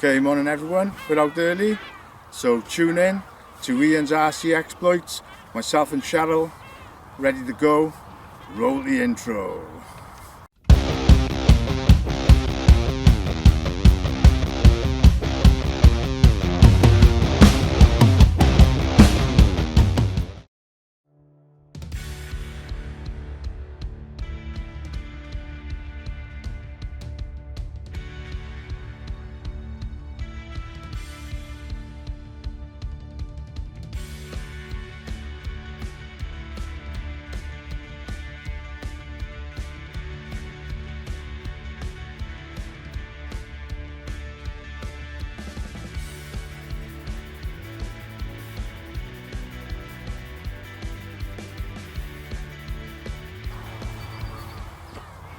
Okay, morning everyone, we're out early, so tune in to Ian's RC exploits, myself and Cheryl, ready to go, roll the intro.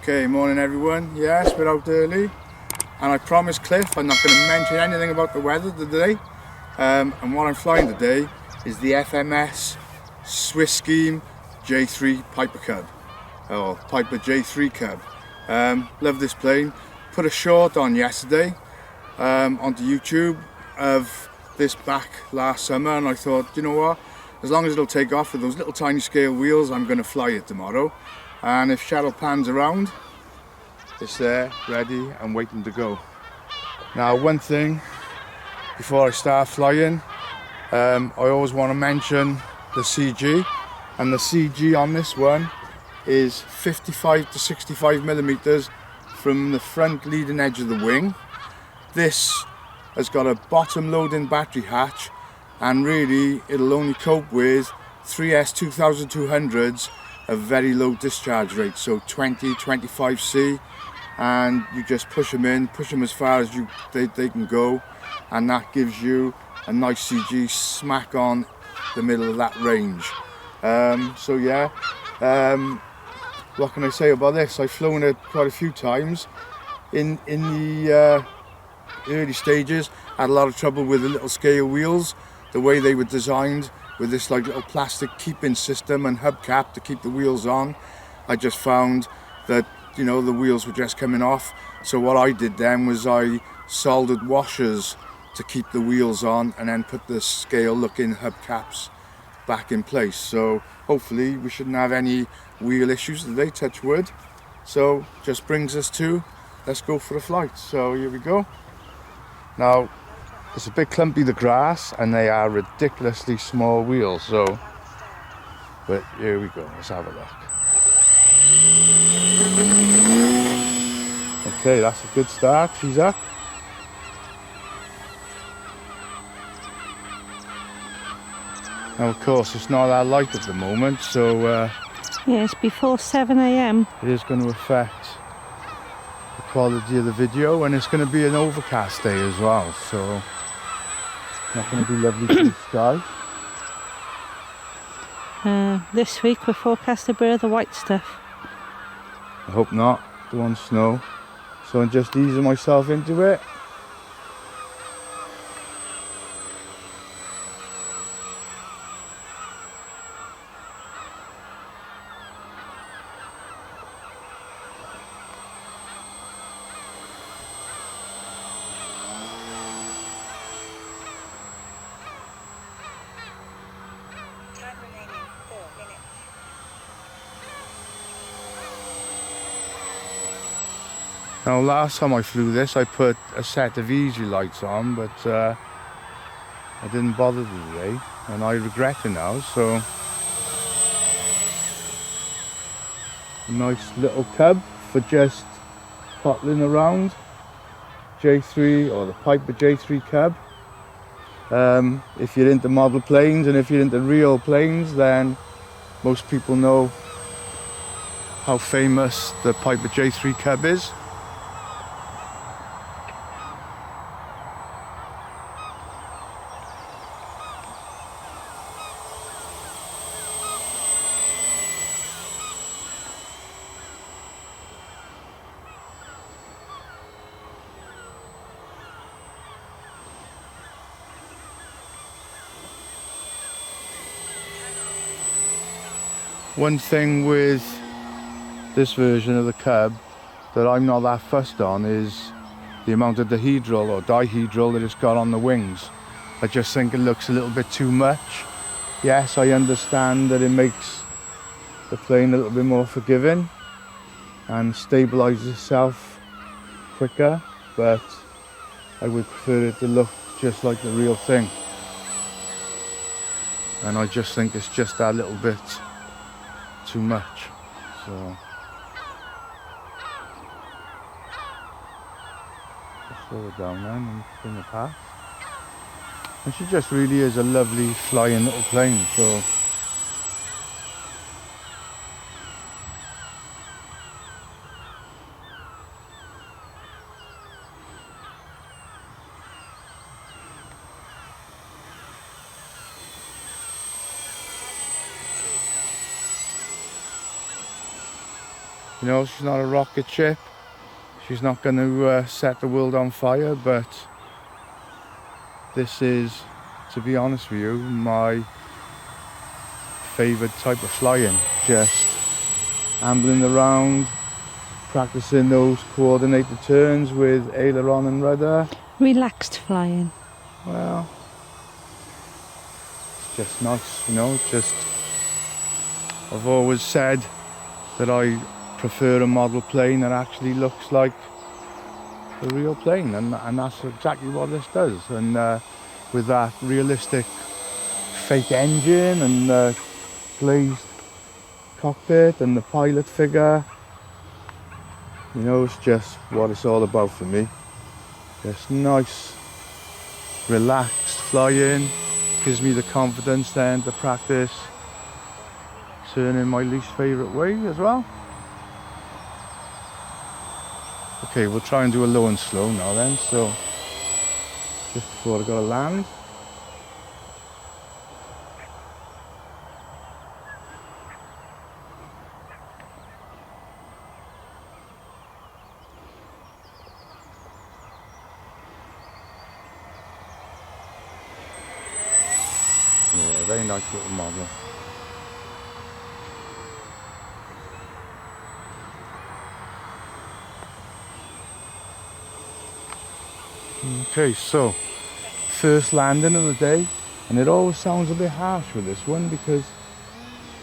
Okay, morning everyone. Yes, we're out early, and I promised Cliff I'm not going to mention anything about the weather today. And what I'm flying today is the FMS Swiss Scheme J-3 Piper CUB, or Piper J-3 CUB. Love this plane. Put a short on yesterday onto YouTube of this back last summer, and I thought, you know what? As long as it'll take off with those little tiny scale wheels, I'm going to fly it tomorrow. And if Cheryl pans around, it's there, ready and waiting to go. Now, one thing before I start flying, I always want to mention the CG, and the CG on this one is 55 to 65 millimeters from the front leading edge of the wing. This has got a bottom loading battery hatch, and really it'll only cope with 3S 2200s of very low discharge rate, so 20-25 C, and you just push them in, push them as far as they can go, and that gives you a nice CG smack on the middle of that range. So yeah, what can I say about this? I've flown it quite a few times. In the early stages, I had a lot of trouble with the little scale wheels, the way they were designed, with this like little plastic keeping system and hubcap to keep the wheels on. I just found that, you know, the wheels were just coming off. So what I did then was I soldered washers to keep the wheels on, and then put the scale looking hubcaps back in place. So hopefully we shouldn't have any wheel issues today, touch wood. So just brings us to, let's go for a flight. So here we go. Now, it's a bit clumpy, the grass, and they are ridiculously small wheels, so, but here we go, let's have a look. Okay, that's a good start, she's up. Now of course it's not that light at the moment, so yeah, it's before 7 AM. It is going to affect the quality of the video, and it's going to be an overcast day as well, so not going to be lovely blue sky. This week we're forecast a bit of the white stuff. I hope not, don't want snow. So I'm just easing myself into it. Now last time I flew this, I put a set of easy lights on, but I didn't bother today, and I regret it now. So a nice little cub for just pottling around. J3, or the Piper J3 cub. If you're into model planes, and if you're into real planes, then most people know how famous the Piper J3 cub is. One thing with this version of the CUB that I'm not that fussed on is the amount of dihedral or dihedral that it's got on the wings. I just think it looks a little bit too much. Yes, I understand that it makes the plane a little bit more forgiving and stabilizes itself quicker, but I would prefer it to look just like the real thing. And I just think it's just that little bit too much. So just slow it down then and bring it past. And she just really is a lovely flying little plane. So you know, she's not a rocket ship. She's not going to set the world on fire, but this is, to be honest with you, my favourite type of flying. Just ambling around, practicing those coordinated turns with aileron and rudder. Relaxed flying. Well, it's just nice, you know, just, I've always said that I prefer a model plane that actually looks like a real plane, and that's exactly what this does. And with that realistic fake engine and glazed cockpit and the pilot figure, you know, it's just what it's all about for me. Just nice, relaxed flying, gives me the confidence then to practice turning my least favourite way as well. Okay, we'll try and do a low and slow now then, so just before I got to land. Yeah, very nice little model. Okay, so first landing of the day, and it always sounds a bit harsh with this one because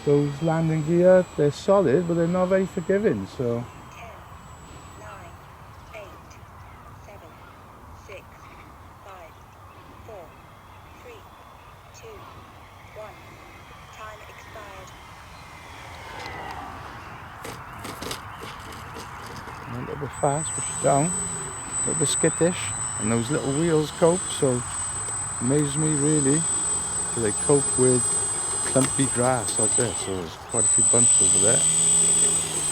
those landing gear, they're solid but they're not very forgiving. So 10, 9, 8, 7, 6, 5, 4, 3, 2, 1. Time expired. a little bit fast, push it down, a little bit skittish, and those little wheels cope, so amazes me really, so they cope with clumpy grass like this. So there's quite a few bumps over there,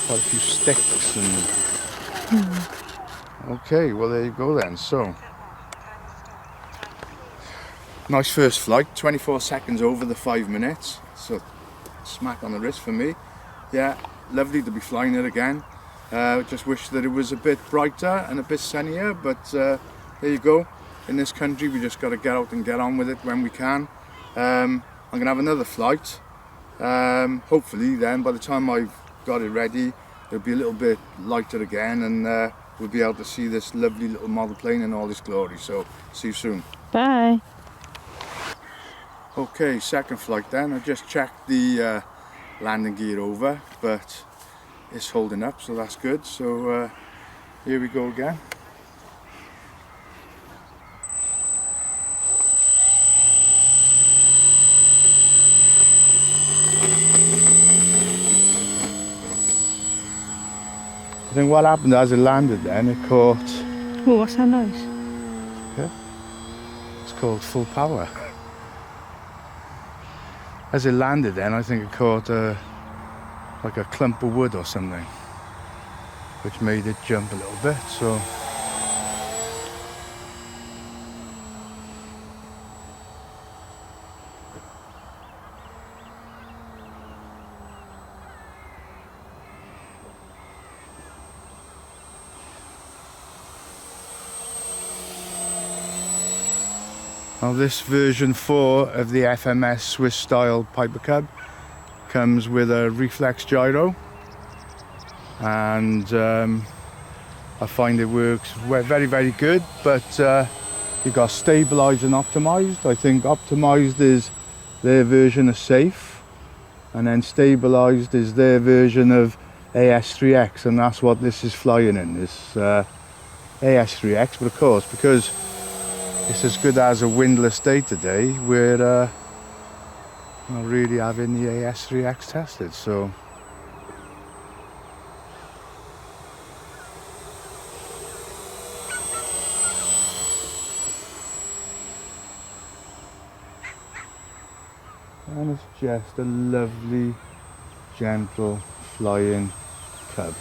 quite a few sticks and okay, well there you go then. So nice first flight, 24 seconds over the 5 minutes, so smack on the wrist for me. Yeah, lovely to be flying it again. Just wish that it was a bit brighter and a bit sunnier, but there you go. In this country we just got to get out and get on with it when we can. I'm going to have another flight. Hopefully then by the time I've got it ready it'll be a little bit lighter again, and we'll be able to see this lovely little model plane in all its glory. So see you soon. Bye. Okay, second flight then. I just checked the landing gear over, but it's holding up, so that's good. So here we go again. I think what happened as it landed then, it caught... Oh, what's that noise? Yeah, it's called full power. As it landed then, I think it caught like a clump of wood or something, which made it jump a little bit. So now this version 4 of the FMS Swiss style Piper CUB comes with a reflex gyro, and I find it works very, very good, but you've got stabilised and optimised. I think optimised is their version of safe, and then stabilised is their version of AS3X, and that's what this is flying in, this AS3X. But of course, because it's as good as a windless day today, we're not really having the AS3X tested, so and it's just a lovely, gentle flying cub.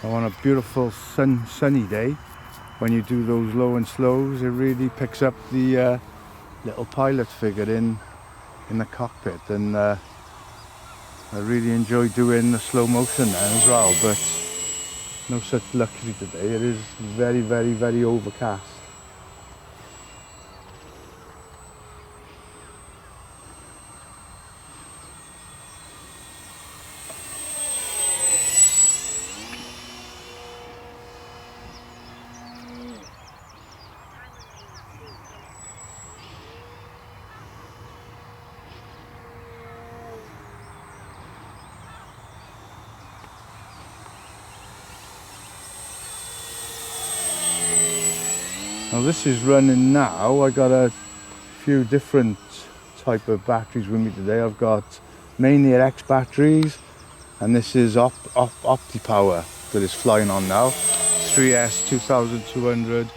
On a beautiful sunny day, when you do those low and slows, it really picks up the little pilot figure in the cockpit, and I really enjoy doing the slow motion then as well, but no such luxury today. It is very, very, very overcast. Now this is running now. I got a few different type of batteries with me today. I've got mainly X batteries, and this is OptiPower that is flying on now. 3S 2200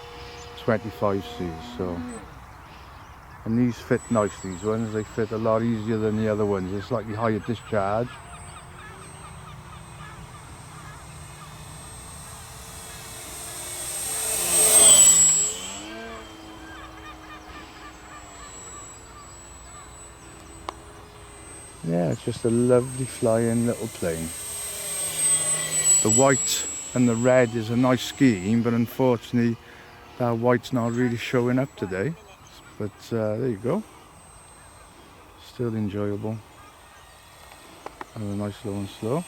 25C. So, and these fit nice. These ones, they fit a lot easier than the other ones. They're slightly higher discharge. Yeah, it's just a lovely flying little plane. The white and the red is a nice scheme, but unfortunately that white's not really showing up today. But there you go. Still enjoyable. And a nice low and slow.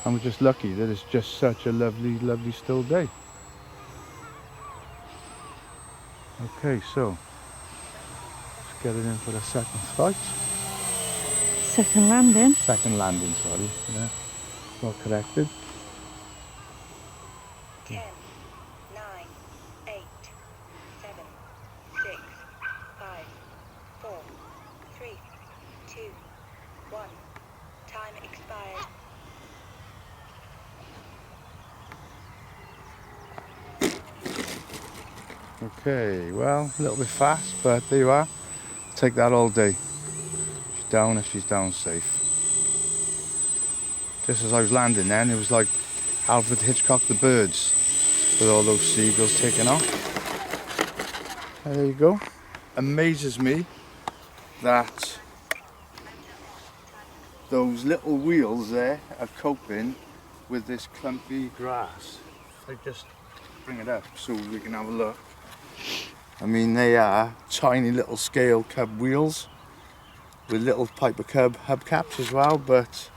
And we're just lucky that it's just such a lovely, lovely still day. Okay, so let's get it in for the second flight. Second landing. Second landing, sorry. Yeah, well corrected. 10, 9, 8, 7, 6, 5, 4, 3, 2, 1. Time expired. Okay, well, a little bit fast, but there you are. Take that all day. She's down if she's down safe. Just as I was landing then, it was like Alfred Hitchcock The Birds, with all those seagulls taking off. And there you go. Amazes me that those little wheels there are coping with this clumpy grass. I just bring it up so we can have a look. I mean, they are tiny little scale cub wheels with little Piper Cub hubcaps as well, but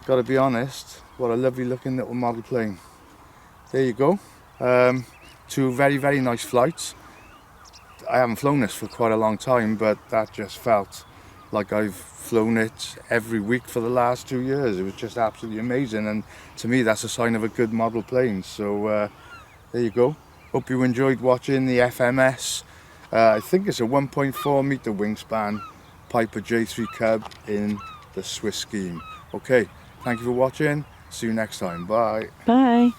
gotta be honest, what a lovely looking little model plane. There you go. Two very, very nice flights. I haven't flown this for quite a long time, but that just felt like I've flown it every week for the last 2 years. It was just absolutely amazing, and to me that's a sign of a good model plane. So there you go. Hope you enjoyed watching the FMS. I think it's a 1.4 meter wingspan Piper J-3 Cub in the Swiss scheme. Okay, thank you for watching. See you next time. Bye. Bye.